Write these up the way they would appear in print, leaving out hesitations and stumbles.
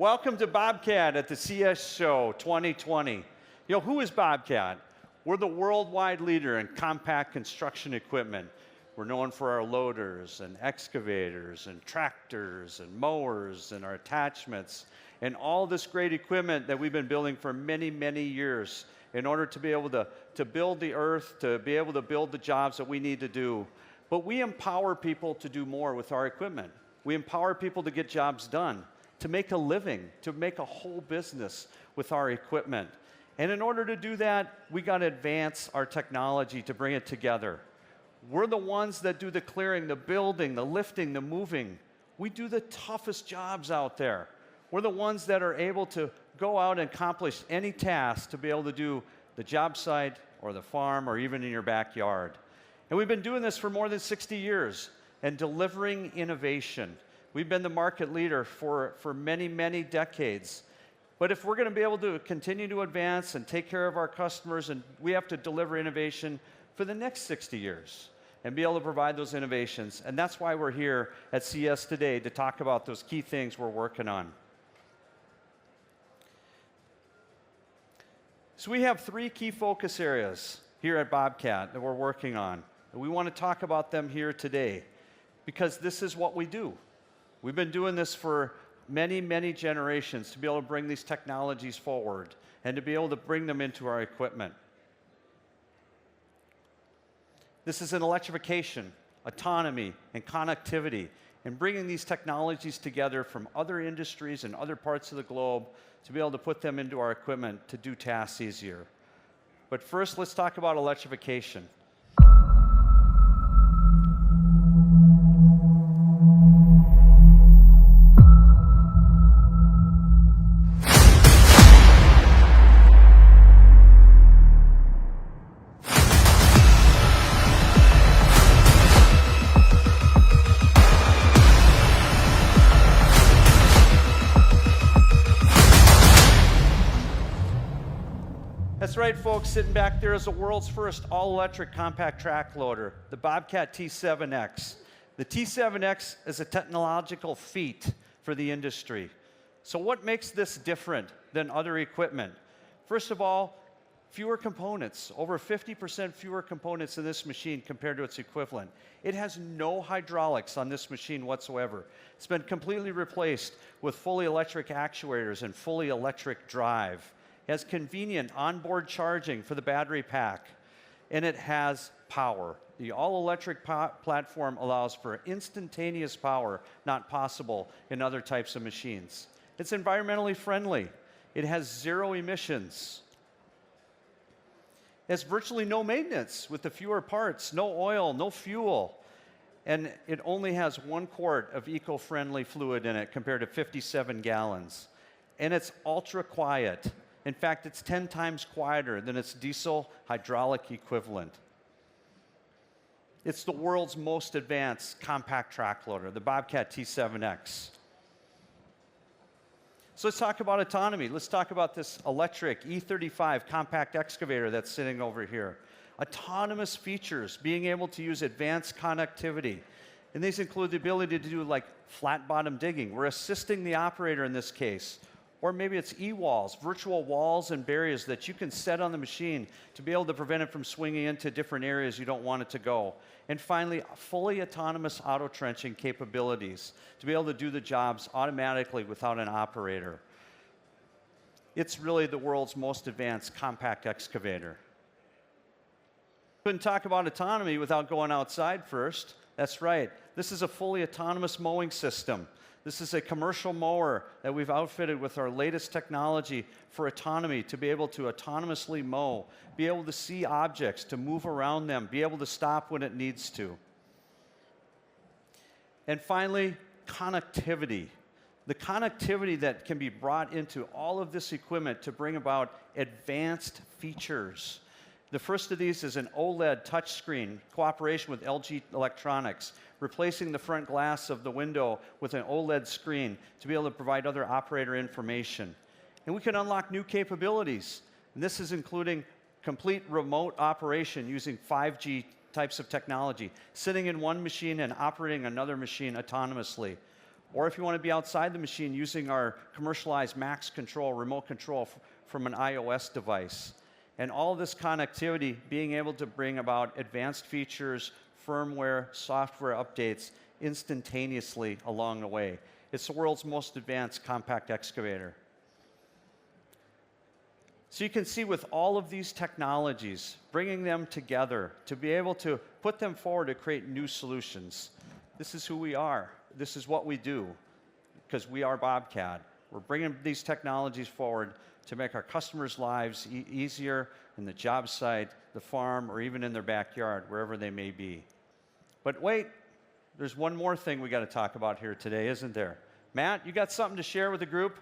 Welcome to Bobcat at the CES Show 2020. Who is Bobcat? We're the worldwide leader in compact construction equipment. We're known for our loaders and excavators and tractors and mowers and our attachments and all this great equipment that we've been building for many, many years in order to be able to build the earth, to be able to build the jobs that we need to do. But we empower people to do more with our equipment. We empower people to get jobs done, to make a living, to make a whole business with our equipment. And in order to do that, we got to advance our technology to bring it together. We're the ones that do the clearing, the building, the lifting, the moving. We do the toughest jobs out there. We're the ones that are able to go out and accomplish any task to be able to do the job site or the farm or even in your backyard. And we've been doing this for more than 60 years and delivering innovation. We've been the market leader for many, many decades. But if we're going to be able to continue to advance and take care of our customers, and we have to deliver innovation for the next 60 years and be able to provide those innovations. And that's why we're here at CES today to talk about those key things we're working on. So we have 3 key focus areas here at Bobcat that we're working on. And we want to talk about them here today because this is what we do. We've been doing this for many, many generations to be able to bring these technologies forward and to be able to bring them into our equipment. This is an electrification, autonomy, and connectivity, and bringing these technologies together from other industries and other parts of the globe to be able to put them into our equipment to do tasks easier. But first, let's talk about electrification. That's right, folks. Sitting back there is the world's first all-electric compact track loader, the Bobcat T7X. The T7X is a technological feat for the industry. So what makes this different than other equipment? First of all, fewer components. Over 50% fewer components in this machine compared to its equivalent. It has no hydraulics on this machine whatsoever. It's been completely replaced with fully electric actuators and fully electric drive. It has convenient onboard charging for the battery pack, and it has power. The all-electric platform allows for instantaneous power, not possible in other types of machines. It's environmentally friendly. It has 0 emissions. It has virtually no maintenance with the fewer parts, no oil, no fuel, and it only has 1 quart of eco-friendly fluid in it compared to 57 gallons. And it's ultra-quiet. In fact, it's 10 times quieter than its diesel hydraulic equivalent. It's the world's most advanced compact track loader, the Bobcat T7X. So let's talk about autonomy. Let's talk about this electric E35 Compact Excavator that's sitting over here. Autonomous features, being able to use advanced connectivity. And these include the ability to do like flat bottom digging. We're assisting the operator in this case. Or maybe it's e-walls, virtual walls and barriers that you can set on the machine to be able to prevent it from swinging into different areas you don't want it to go. And finally, fully autonomous auto-trenching capabilities to be able to do the jobs automatically without an operator. It's really the world's most advanced compact excavator. Couldn't talk about autonomy without going outside first. That's right. This is a fully autonomous mowing system. This is a commercial mower that we've outfitted with our latest technology for autonomy to be able to autonomously mow, be able to see objects, to move around them, be able to stop when it needs to. And finally, connectivity. The connectivity that can be brought into all of this equipment to bring about advanced features. The first of these is an OLED touchscreen, cooperation with LG Electronics, replacing the front glass of the window with an OLED screen to be able to provide other operator information. And we can unlock new capabilities. And this is including complete remote operation using 5G types of technology, sitting in one machine and operating another machine autonomously. Or if you want to be outside the machine using our commercialized Max Control, remote control from an iOS device. And all this connectivity, being able to bring about advanced features, firmware, software updates instantaneously along the way. It's the world's most advanced compact excavator. So you can see with all of these technologies, bringing them together to be able to put them forward to create new solutions. This is who we are. This is what we do, because we are Bobcat. We're bringing these technologies forward to make our customers' lives easier in the job site, the farm, or even in their backyard, wherever they may be. But wait, there's one more thing we got to talk about here today, isn't there? Matt, you got something to share with the group?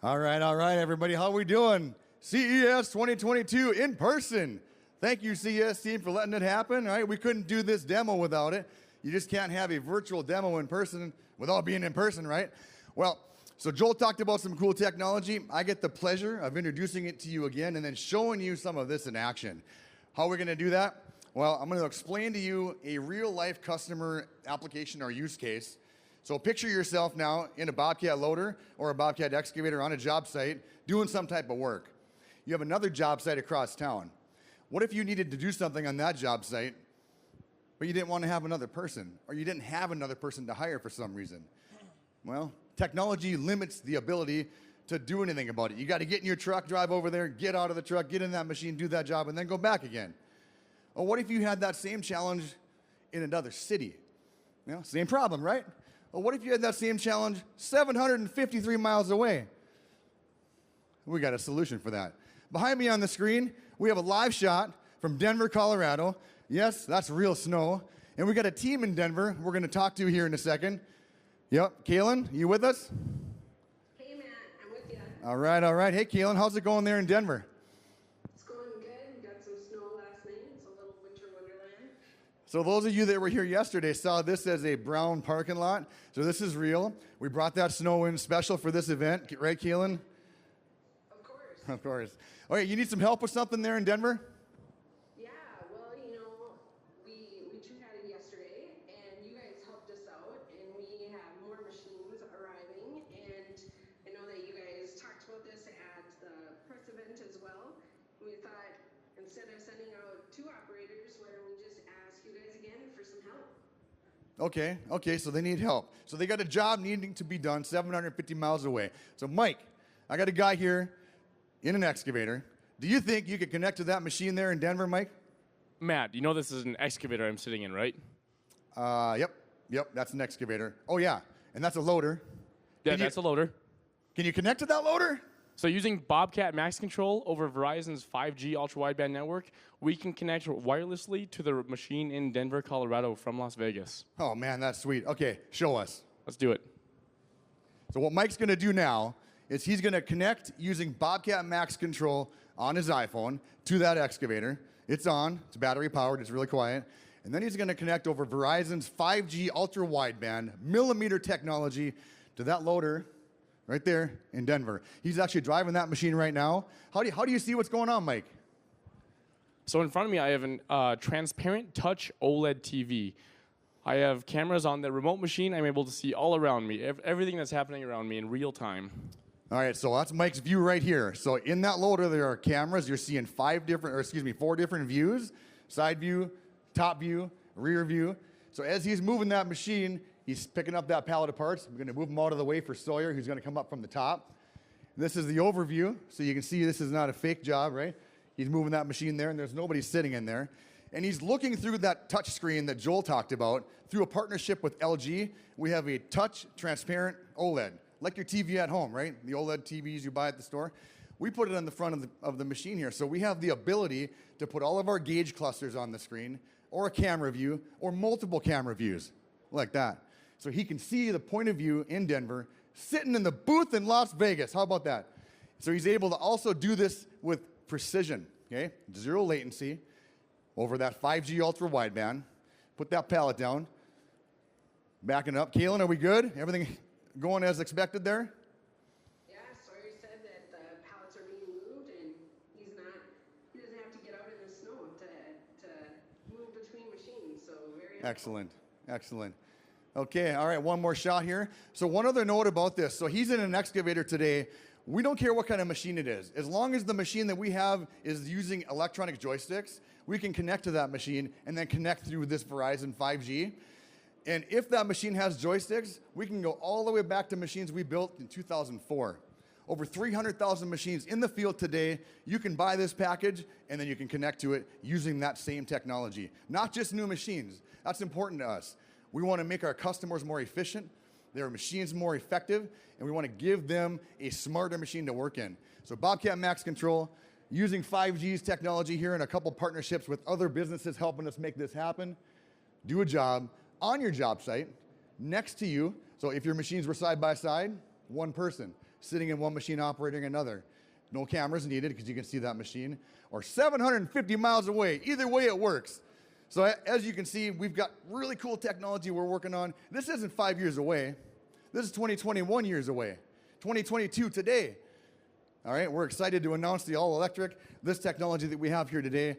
All right, everybody. How are we doing? CES 2022 in person. Thank you, CES team, for letting it happen. All right, we couldn't do this demo without it. You just can't have a virtual demo in person without being in person, right? Well, so Joel talked about some cool technology. I get the pleasure of introducing it to you again and then showing you some of this in action. How are we going to do that? Well, I'm going to explain to you a real-life customer application or use case. So picture yourself now in a Bobcat loader or a Bobcat excavator on a job site doing some type of work. You have another job site across town. What if you needed to do something on that job site, but you didn't want to have another person, or you didn't have another person to hire for some reason? Well, technology limits the ability to do anything about it. You got to get in your truck, drive over there, get out of the truck, get in that machine, do that job, and then go back again. Or what if you had that same challenge in another city? You know, same problem, right? Or what if you had that same challenge 753 miles away? We got a solution for that. Behind me on the screen, we have a live shot from Denver, Colorado. Yes, that's real snow. And we got a team in Denver we're going to talk to here in a second. Yep, Kaylin, you with us? Hey, Matt, I'm with you. All right. Hey, Kaylin, how's it going there in Denver? It's going good. We got some snow last night. It's a little winter wonderland. So those of you that were here yesterday saw this as a brown parking lot. So this is real. We brought that snow in special for this event. Right, Kaylin? Of course. Of course. All right, you need some help with something there in Denver? Yeah, well, we chatted yesterday, and you guys helped us out, and we have more machines arriving, and I know that you guys talked about this at the press event as well. We thought, instead of sending out 2 operators, why don't we just ask you guys again for some help? Okay, so they need help. So they got a job needing to be done 750 miles away. So Mike, I got a guy here in an excavator. Do you think you could connect to that machine there in Denver, Mike? Matt, you know this is an excavator I'm sitting in, right? Yep, that's an excavator. Oh yeah, and that's a loader. Yeah, that's a loader. Can you connect to that loader? So using Bobcat Max Control over Verizon's 5G ultra-wideband network, we can connect wirelessly to the machine in Denver, Colorado from Las Vegas. Oh man, that's sweet. Okay, show us. Let's do it. So what Mike's gonna do now is he's gonna connect using Bobcat Max Control on his iPhone to that excavator. It's on, it's battery powered, it's really quiet. And then he's gonna connect over Verizon's 5G ultra-wideband millimeter technology to that loader right there in Denver. He's actually driving that machine right now. How do you see what's going on, Mike? So in front of me, I have a transparent touch OLED TV. I have cameras on the remote machine. I'm able to see all around me, everything that's happening around me in real time. All right, so that's Mike's view right here. So in that loader, there are cameras. You're seeing 4 different views: side view, top view, rear view. So as he's moving that machine, he's picking up that pallet of parts. We're going to move him out of the way for Sawyer, who's going to come up from the top. This is the overview, so you can see this is not a fake job, right? He's moving that machine there, and there's nobody sitting in there. And he's looking through that touch screen that Joel talked about. Through a partnership with LG, we have a touch transparent OLED, like your TV at home, right? The OLED TVs you buy at the store. We put it on the front of the machine here, so we have the ability to put all of our gauge clusters on the screen, or a camera view, or multiple camera views, like that. So he can see the point of view in Denver, sitting in the booth in Las Vegas. How about that? So he's able to also do this with precision, okay? 0 latency over that 5G ultra wideband. Put that pallet down. Backing up. Kaylin, are we good? Everything going as expected there? Yeah, Sawyer said that the pallets are being moved, and he doesn't have to get out in the snow to move between machines, so very helpful. Excellent. Okay, all right, one more shot here. So one other note about this. So he's in an excavator today. We don't care what kind of machine it is. As long as the machine that we have is using electronic joysticks, we can connect to that machine and then connect through this Verizon 5G. And if that machine has joysticks, we can go all the way back to machines we built in 2004. Over 300,000 machines in the field today. You can buy this package and then you can connect to it using that same technology. Not just new machines. That's important to us. We want to make our customers more efficient, their machines more effective, and we want to give them a smarter machine to work in. So Bobcat Max Control, using 5G's technology here and a couple partnerships with other businesses helping us make this happen. Do a job on your job site, next to you. So if your machines were side by side, one person sitting in one machine operating another. No cameras needed because you can see that machine. Or 750 miles away. Either way it works. So as you can see, we've got really cool technology we're working on. This isn't 5 years away. This is 2021 years away. 2022 today. All right, we're excited to announce the all-electric, this technology that we have here today.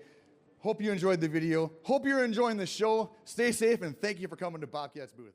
Hope you enjoyed the video. Hope you're enjoying the show. Stay safe, and thank you for coming to Bobcat's booth.